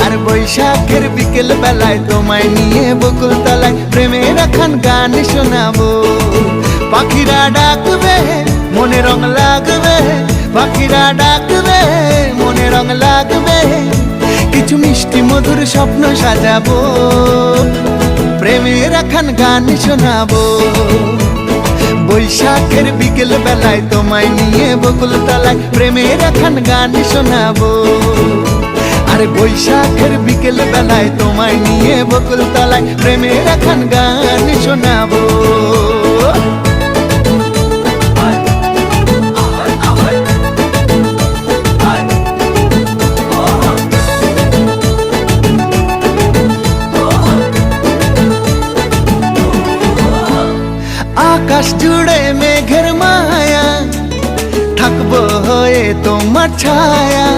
আর বৈশাখের বিকেল বেলায় তোমায় নিয়ে বকুল তলায় প্রেমের একখান গান শোনাবো। পাখিরা ডাকবে মনে রং লাগবে, পাখিরা ডাকবে মনে রং লাগবে, কিছু মিষ্টি মধুর স্বপ্ন সাজাবো, প্রেমের একখান গান শোনাবো। বৈশাখের বিকেল বেলায় তোমায় নিয়ে বকুল তলায় প্রেমের একখান গান শোনাবো। আরে বৈশাখের বিকেল বেলায় তোমায় নিয়ে বকুল তলায় প্রেমের একখান গান শোনাবো। আকাশ জুড়ে মেঘের মায়া, থাকবো হয়ে তোমার ছায়া,